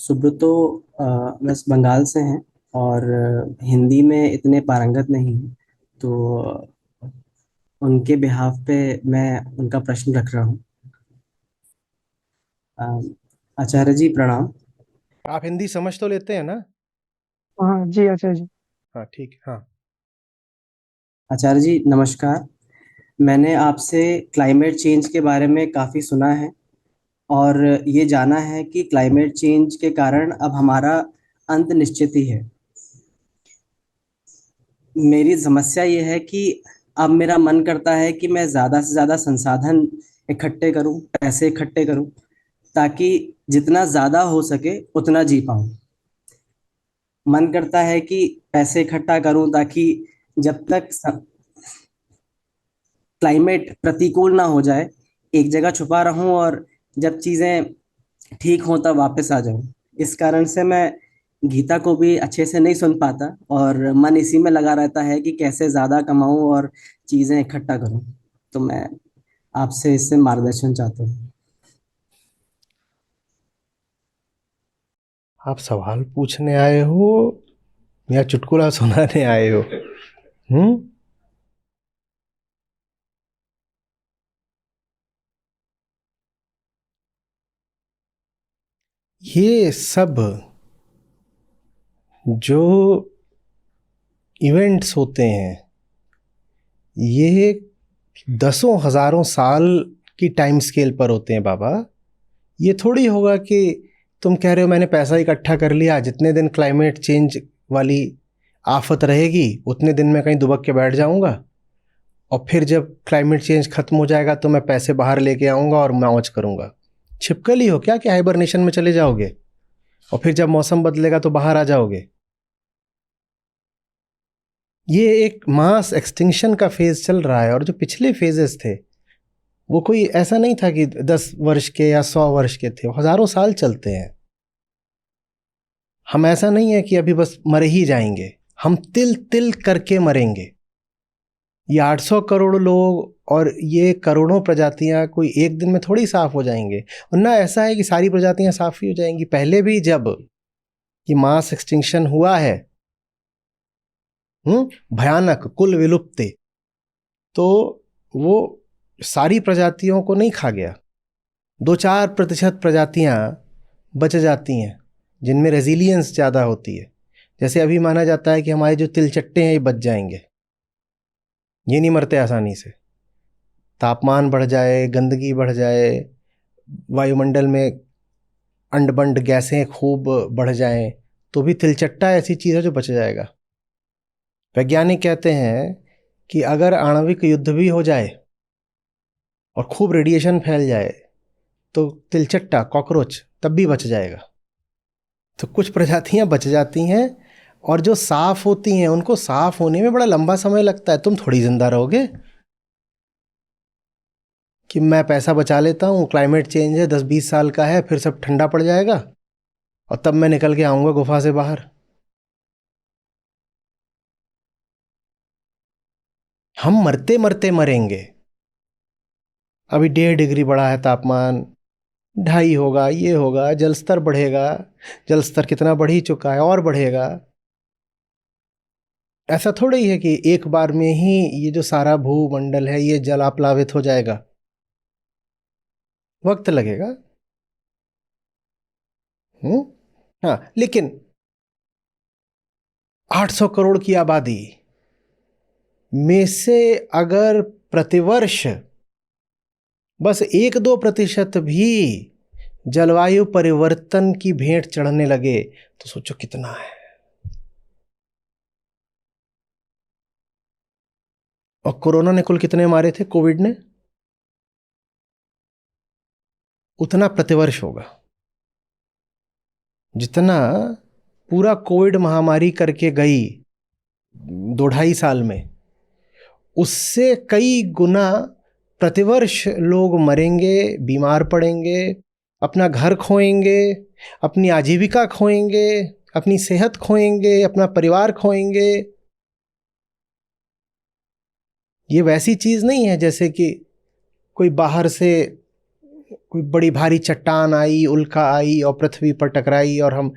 Subroto waste Bengal से हैं और हिंदी में इतने पारंगत नहीं हैं। तो उनके बिहाफ पे मैं उनका प्रश्न रख रहा हूँ। अ, आचार्य जी प्रणाम। आप हिंदी समझ तो लेते हैं ना? हाँ जी आचार्य जी। हाँ, ठीक है, हाँ। आचार्य जी नमस्कार। मैंने आपसे क्लाइमेट चेंज के बारे में काफ़ी सुना है और ये जाना है कि क्लाइमेट चेंज के कारण अब हमारा अंत निश्चित ही है। मेरी समस्या ये है कि अब मेरा मन करता है कि मैं ज़्यादा से ज़्यादा संसाधन इकट्ठे करूं, पैसे इकट्ठे करूं, ताकि जितना ज़्यादा हो सके उतना जी पाऊं। मन करता है कि पैसे इकट्ठा करूं ताकि जब तक क्लाइमेट प्रतिकूल ना हो जाए, एक जगह छुपा रहूं और जब चीज़ें ठीक हों तब वापस आ जाऊं। इस कारण से मैं गीता को भी अच्छे से नहीं सुन पाता और मन इसी में लगा रहता है कि कैसे ज़्यादा कमाऊं और चीज़ें इकट्ठा करूं। तो मैं आपसे इससे मार्गदर्शन चाहता हूँ। आप सवाल पूछने आए हो या चुटकुला सुनाने आए हो? हम्म। ये सब जो इवेंट्स होते हैं, ये दसों हजारों साल की टाइम स्केल पर होते हैं बाबा। ये थोड़ी होगा कि तुम कह रहे हो मैंने पैसा इकट्ठा कर लिया, जितने दिन क्लाइमेट चेंज वाली आफत रहेगी उतने दिन मैं कहीं दुबक के बैठ जाऊंगा और फिर जब क्लाइमेट चेंज खत्म हो जाएगा तो मैं पैसे बाहर लेके आऊंगा और मौज करूंगा। छिपकली हो क्या कि हाइबरनेशन में चले जाओगे और फिर जब मौसम बदलेगा तो बाहर आ जाओगे? ये एक मास एक्सटिंक्शन का फेज चल रहा है और जो पिछले फेजेस थे वो कोई ऐसा नहीं था कि 10 वर्ष के या 100 वर्ष के थे, वो हजारों साल चलते हैं। हम ऐसा नहीं है कि अभी बस मर ही जाएंगे, हम तिल तिल करके मरेंगे। ये 800 करोड़ लोग और ये करोड़ों प्रजातियां कोई एक दिन में थोड़ी साफ हो जाएंगे। और ना ऐसा है कि सारी प्रजातियां साफ ही हो जाएंगी। पहले भी जब ये मास एक्सटिंक्शन हुआ है, भयानक कुल विलुप्ति, तो वो सारी प्रजातियों को नहीं खा गया। 2-4% प्रजातियां बच जाती हैं जिनमें रेजिलियंस ज़्यादा होती है। जैसे अभी माना जाता है कि हमारे जो तिलचट्टे हैं ये बच जाएंगे, ये नहीं मरते आसानी से। तापमान बढ़ जाए, गंदगी बढ़ जाए, वायुमंडल में अंड बंड गैसें खूब बढ़ जाएं, तो भी तिलचट्टा ऐसी चीज़ है जो बच जाएगा। वैज्ञानिक कहते हैं कि अगर आणविक युद्ध भी हो जाए और खूब रेडिएशन फैल जाए तो तिलचट्टा कॉकरोच तब भी बच जाएगा। तो कुछ प्रजातियां बच जाती हैं और जो साफ होती हैं उनको साफ होने में बड़ा लंबा समय लगता है। तुम थोड़ी जिंदा रहोगे कि मैं पैसा बचा लेता हूँ, क्लाइमेट चेंज है 10-20 साल का है, फिर सब ठंडा पड़ जाएगा और तब मैं निकल के आऊँगा गुफा से बाहर। हम मरते मरते मरेंगे। अभी 1.5 डिग्री बढ़ा है तापमान, 2.5 होगा, ये होगा, जल स्तर बढ़ेगा। जल स्तर कितना बढ़ ही चुका है और बढ़ेगा। ऐसा थोड़ा ही है कि एक बार में ही ये जो सारा भूमंडल है ये जलाप्लावित हो जाएगा। वक्त लगेगा। हम्म। हाँ, लेकिन 800 करोड़ की आबादी में से अगर प्रतिवर्ष बस 1-2% भी जलवायु परिवर्तन की भेंट चढ़ने लगे तो सोचो कितना है। और कोरोना ने कुल कितने मारे थे, कोविड ने? उतना प्रतिवर्ष होगा जितना पूरा कोविड महामारी करके गई 2-2.5 साल में, उससे कई गुना प्रतिवर्ष लोग मरेंगे, बीमार पड़ेंगे, अपना घर खोएंगे, अपनी आजीविका खोएंगे, अपनी सेहत खोएंगे, अपना परिवार खोएंगे। ये वैसी चीज़ नहीं है जैसे कि कोई बाहर से कोई बड़ी भारी चट्टान आई, उल्का आई और पृथ्वी पर टकराई और हम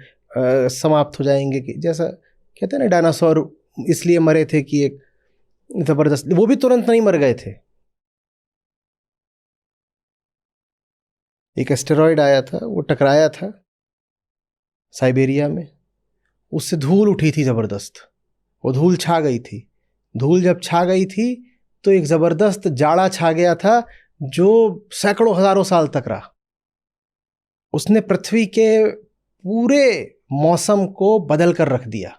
समाप्त हो जाएंगे, कि जैसा कहते हैं ना डायनासोर इसलिए मरे थे कि एक जबरदस्त, वो भी तुरंत नहीं मर गए थे। एक एस्टेरॉयड आया था, वो टकराया था साइबेरिया में, उससे धूल उठी थी जबरदस्त, वो धूल छा गई थी। धूल जब छा गई थी तो एक जबरदस्त जाड़ा छा गया था जो सैकड़ों हजारों साल तक रहा। उसने पृथ्वी के पूरे मौसम को बदल कर रख दिया।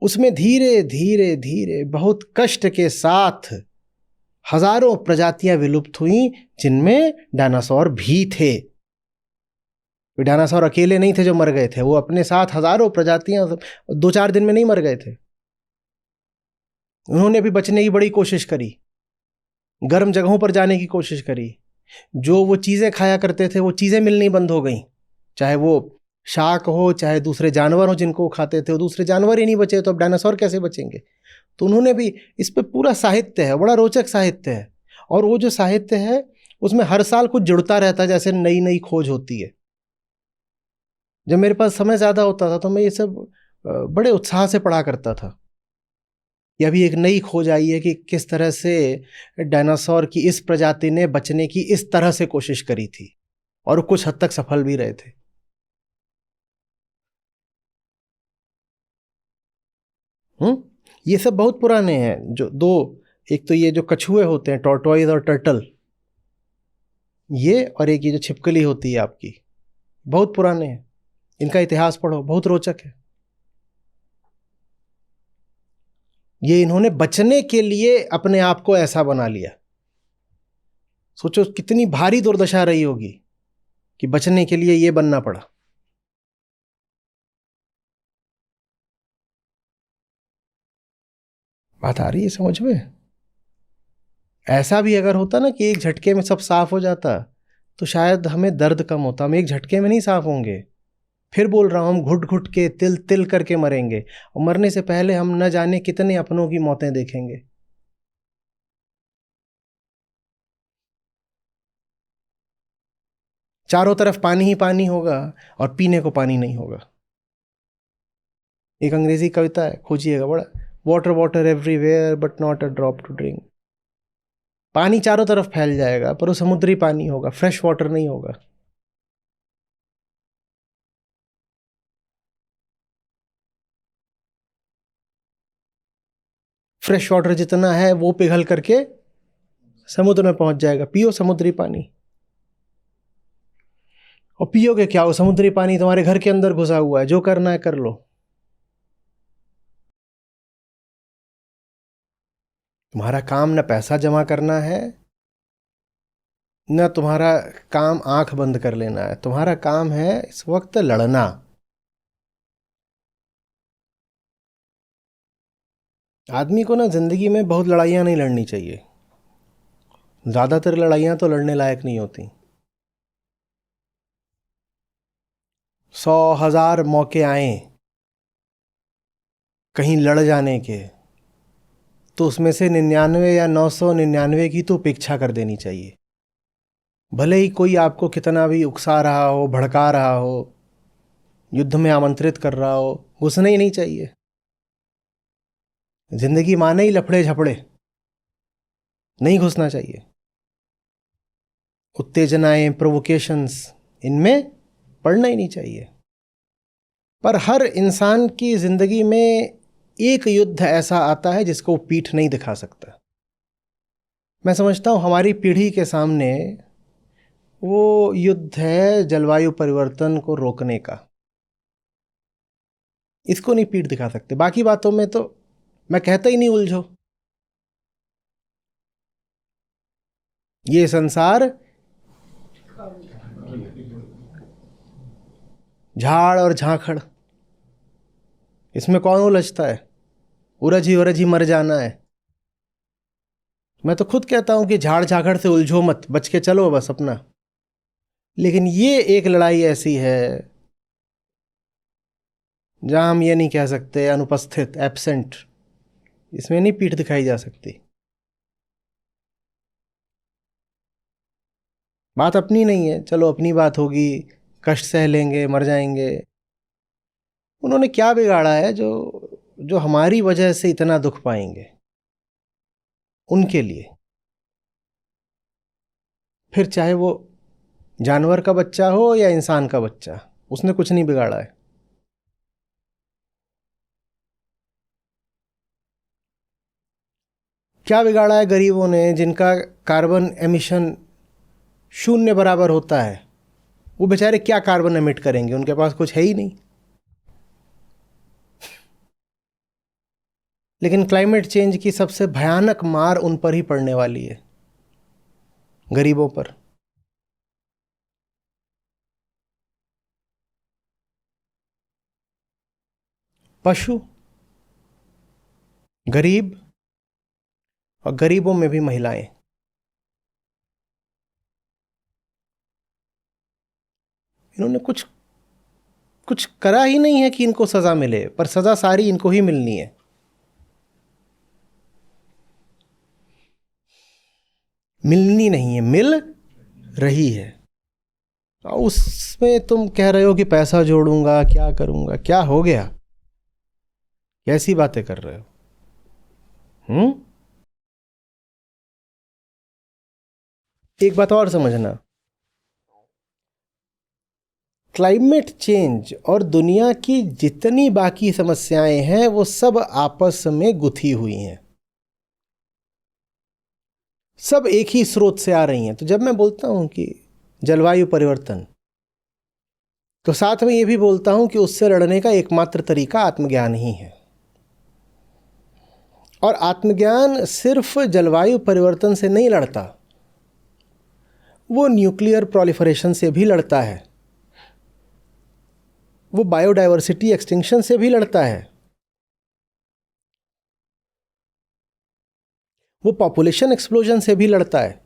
उसमें धीरे धीरे धीरे बहुत कष्ट के साथ हजारों प्रजातियां विलुप्त हुई, जिनमें डायनासोर भी थे। डायनासोर अकेले नहीं थे जो मर गए थे, वो अपने साथ हजारों प्रजातियां 2-4 दिन में नहीं मर गए थे। उन्होंने भी बचने की बड़ी कोशिश करी, गर्म जगहों पर जाने की कोशिश करी। जो वो चीजें खाया करते थे वो चीजें मिलनी बंद हो गई, चाहे वो शाक हो चाहे दूसरे जानवर हो जिनको वो खाते थे, वो दूसरे जानवर ही नहीं बचे, तो अब डायनासोर कैसे बचेंगे। तो उन्होंने भी, इस पे पूरा साहित्य है, बड़ा रोचक साहित्य है। और वो जो साहित्य है उसमें हर साल कुछ जुड़ता रहता है, जैसे नई नई खोज होती है। जब मेरे पास समय ज़्यादा होता था तो मैं ये सब बड़े उत्साह से पढ़ा करता था। ये अभी एक नई खोज आई है कि किस तरह से डायनासोर की इस प्रजाति ने बचने की इस तरह से कोशिश करी थी और कुछ हद तक सफल भी रहे थे। ये सब बहुत पुराने हैं। जो दो, एक तो ये जो कछुए होते हैं टॉर्टोइज और टर्टल, ये, और एक ये जो छिपकली होती है आपकी, बहुत पुराने हैं। इनका इतिहास पढ़ो, बहुत रोचक है। ये इन्होंने बचने के लिए अपने आप को ऐसा बना लिया। सोचो कितनी भारी दुर्दशा रही होगी कि बचने के लिए ये बनना पड़ा। बात आ रही है समझ में? ऐसा भी अगर होता ना कि एक झटके में सब साफ हो जाता तो शायद हमें दर्द कम होता। हम एक झटके में नहीं साफ होंगे। फिर बोल रहा हूं, हम घुट घुट के तिल तिल करके मरेंगे, और मरने से पहले हम न जाने कितने अपनों की मौतें देखेंगे। चारों तरफ पानी ही पानी होगा और पीने को पानी नहीं होगा। एक अंग्रेजी कविता है, खोजिएगा, बड़ा, water water everywhere but not a drop to drink. पानी चारों तरफ फैल जाएगा पर वो समुद्री पानी होगा, फ्रेश वाटर नहीं होगा। फ्रेश वाटर जितना है वो पिघल करके समुद्र में पहुंच जाएगा। पियो समुद्री पानी। और पियोगे क्या? वो समुद्री पानी तुम्हारे घर के अंदर घुसा हुआ है, जो करना है कर लो। तुम्हारा काम न पैसा जमा करना है, न तुम्हारा काम आंख बंद कर लेना है। तुम्हारा काम है इस वक्त लड़ना। आदमी को ना जिंदगी में बहुत लड़ाइयाँ नहीं लड़नी चाहिए। ज़्यादातर लड़ाइयाँ तो लड़ने लायक नहीं होती। 100,000 मौके आए कहीं लड़ जाने के, तो उसमें से 99 या 999 की तो उपेक्षा कर देनी चाहिए। भले ही कोई आपको कितना भी उकसा रहा हो, भड़का रहा हो, युद्ध में आमंत्रित कर रहा हो, घुसना ही नहीं चाहिए। जिंदगी माने ही लफड़े झपड़े, नहीं घुसना चाहिए। उत्तेजनाएं, प्रोवोकेशंस, इनमें पड़ना ही नहीं चाहिए। पर हर इंसान की जिंदगी में एक युद्ध ऐसा आता है जिसको वो पीठ नहीं दिखा सकता। मैं समझता हूं हमारी पीढ़ी के सामने वो युद्ध है जलवायु परिवर्तन को रोकने का। इसको नहीं पीठ दिखा सकते। बाकी बातों में तो मैं कहता ही नहीं उलझो। ये संसार झाड़ और झांखड़, इसमें कौन उलझता है? उलझ ही मर जाना है। मैं तो खुद कहता हूं कि झाड़ झाखड़ से उलझो मत, बच के चलो बस अपना। लेकिन ये एक लड़ाई ऐसी है जहां हम ये नहीं कह सकते अनुपस्थित, एब्सेंट, इसमें नहीं पीठ दिखाई जा सकती। बात अपनी नहीं है, चलो अपनी बात होगी, कष्ट सह लेंगे, मर जाएंगे। उन्होंने क्या बिगाड़ा है जो जो हमारी वजह से इतना दुख पाएंगे? उनके लिए फिर चाहे वो जानवर का बच्चा हो या इंसान का बच्चा, उसने कुछ नहीं बिगाड़ा है। क्या बिगाड़ा है गरीबों ने, जिनका कार्बन एमिशन शून्य बराबर होता है? वो बेचारे क्या कार्बन एमिट करेंगे, उनके पास कुछ है ही नहीं। लेकिन क्लाइमेट चेंज की सबसे भयानक मार उन पर ही पड़ने वाली है, गरीबों पर। पशु, गरीब, और गरीबों में भी महिलाएं। इन्होंने कुछ कुछ करा ही नहीं है कि इनको सजा मिले, पर सजा सारी इनको ही मिलनी है। मिलनी नहीं है, मिल रही है। और उसमें तुम कह रहे हो कि पैसा जोड़ूंगा, क्या करूंगा, क्या हो गया? कैसी बातें कर रहे हो? एक बात और समझना, क्लाइमेट चेंज और दुनिया की जितनी बाकी समस्याएं हैं वो सब आपस में गुथी हुई हैं, सब एक ही स्रोत से आ रही हैं। तो जब मैं बोलता हूं कि जलवायु परिवर्तन, तो साथ में ये भी बोलता हूं कि उससे लड़ने का एकमात्र तरीका आत्मज्ञान ही है। और आत्मज्ञान सिर्फ जलवायु परिवर्तन से नहीं लड़ता, वो न्यूक्लियर प्रोलिफरेशन से भी लड़ता है, वो बायोडाइवर्सिटी एक्सटिंक्शन से भी लड़ता है, वो पॉपुलेशन एक्सप्लोजन से भी लड़ता है,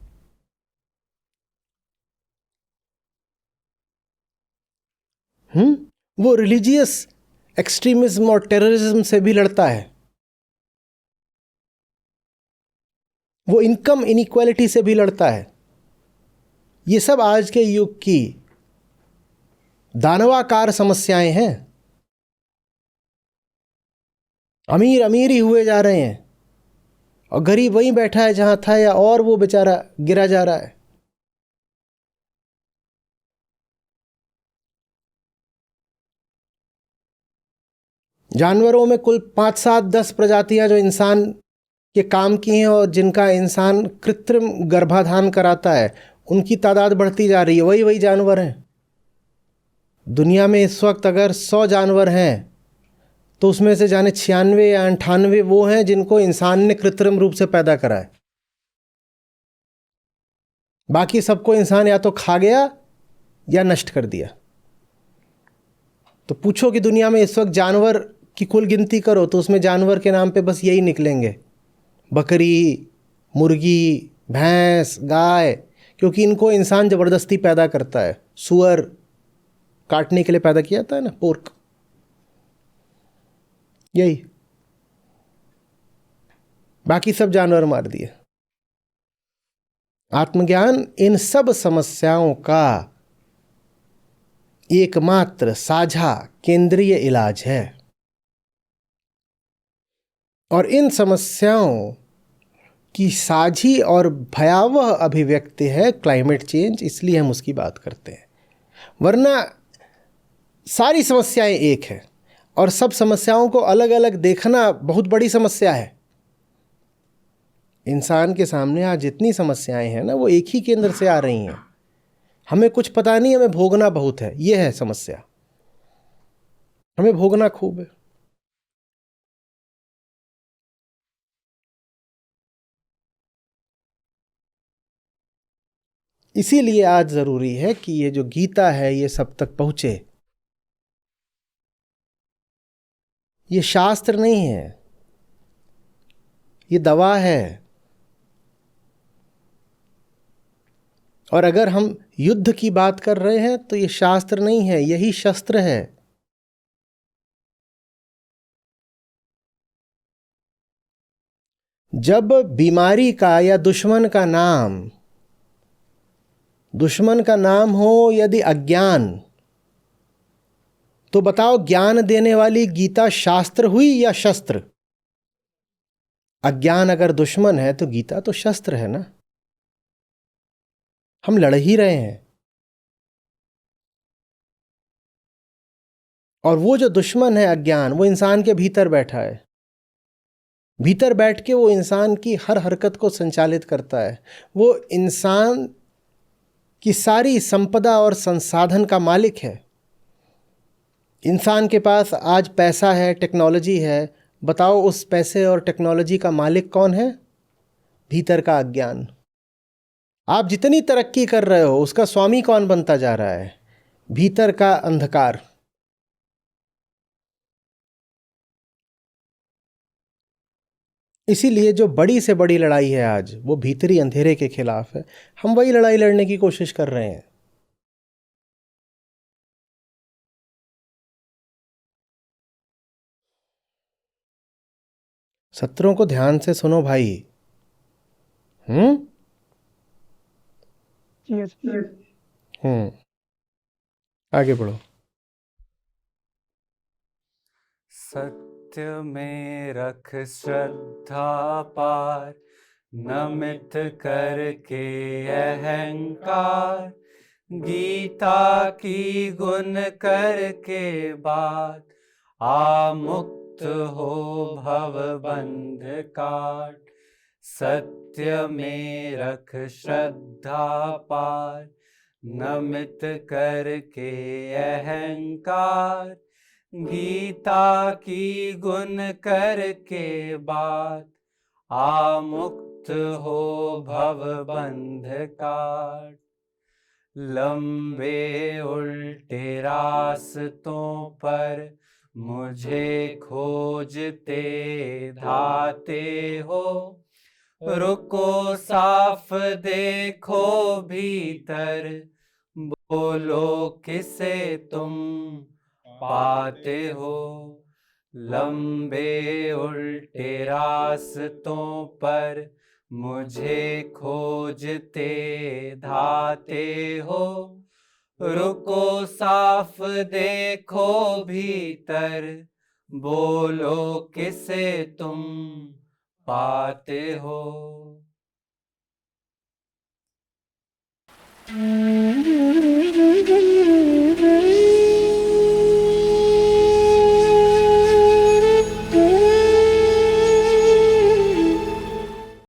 वो रिलीजियस एक्सट्रीमिज्म और टेररिज्म से भी लड़ता है, वो इनकम इनइक्वालिटी से भी लड़ता है। ये सब आज के युग की दानवाकार समस्याएं हैं। अमीर अमीर ही हुए जा रहे हैं और गरीब वहीं बैठा है जहां था, या और वो बेचारा गिरा जा रहा है। जानवरों में कुल 5 7 10 प्रजातियां जो इंसान के काम की हैं और जिनका इंसान कृत्रिम गर्भाधान कराता है, उनकी तादाद बढ़ती जा रही है। वही वही जानवर हैं। दुनिया में इस वक्त अगर 100 जानवर हैं तो उसमें से जाने 96 या 98 वो हैं जिनको इंसान ने कृत्रिम रूप से पैदा करा है। बाकी सबको इंसान या तो खा गया या नष्ट कर दिया। तो पूछो कि दुनिया में इस वक्त जानवर की कुल गिनती करो तो उसमें जानवर के नाम पे बस यही निकलेंगे, बकरी, मुर्गी, भैंस, गाय, क्योंकि इनको इंसान ज़बरदस्ती पैदा करता है। सुअर काटने के लिए पैदा किया था ना, पोर्क, यही। बाकी सब जानवर मार दिए। आत्मज्ञान इन सब समस्याओं का एकमात्र साझा केंद्रीय इलाज है, और इन समस्याओं की साझी और भयावह अभिव्यक्ति है क्लाइमेट चेंज। इसलिए हम उसकी बात करते हैं, वरना सारी समस्याएं एक है। और सब समस्याओं को अलग अलग देखना बहुत बड़ी समस्या है। इंसान के सामने आज जितनी समस्याएं हैं ना, वो एक ही केंद्र से आ रही हैं। हमें कुछ पता नहीं, हमें भोगना बहुत है, ये है समस्या। हमें भोगना खूब है। इसीलिए आज ज़रूरी है कि ये जो गीता है ये सब तक पहुँचे। ये शास्त्र नहीं है, ये दवा है। और अगर हम युद्ध की बात कर रहे हैं तो ये शास्त्र नहीं है, यही शस्त्र है। जब बीमारी का या दुश्मन का नाम दुश्मन का नाम हो यदि अज्ञान, तो बताओ ज्ञान देने वाली गीता शास्त्र हुई या शस्त्र? अज्ञान अगर दुश्मन है तो गीता तो शस्त्र है ना। हम लड़ ही रहे हैं। और वो जो दुश्मन है अज्ञान, वो इंसान के भीतर बैठा है। भीतर बैठ के वो इंसान की हर हरकत को संचालित करता है। वो इंसान की सारी संपदा और संसाधन का मालिक है। इंसान के पास आज पैसा है, टेक्नोलॉजी है, बताओ उस पैसे और टेक्नोलॉजी का मालिक कौन है? भीतर का अज्ञान। आप जितनी तरक्की कर रहे हो उसका स्वामी कौन बनता जा रहा है? भीतर का अंधकार। इसीलिए जो बड़ी से बड़ी लड़ाई है आज, वो भीतरी अंधेरे के खिलाफ है। हम वही लड़ाई लड़ने की कोशिश कर रहे हैं। सत्रों को ध्यान से सुनो भाई। जी अच्छा जी। आगे बढ़ो। सत्य में रख श्रद्धा पार, नमित करके अहंकार, गीता की गुण करके बात, आमुक्त हो भव बंध काट। सत्य में रख श्रद्धा पार, नमित करके अहंकार, गीता की गुण करके बात, आमुक्त हो भव बंध काट। लंबे उल्टे रास्तों पर मुझे खोजते धाते हो, रुको साफ देखो भीतर, बोलो किसे तुम पाते हो। लंबे उल्टे रास्तों पर मुझे खोजते धाते हो, रुको साफ देखो भीतर, बोलो किसे तुम पाते हो।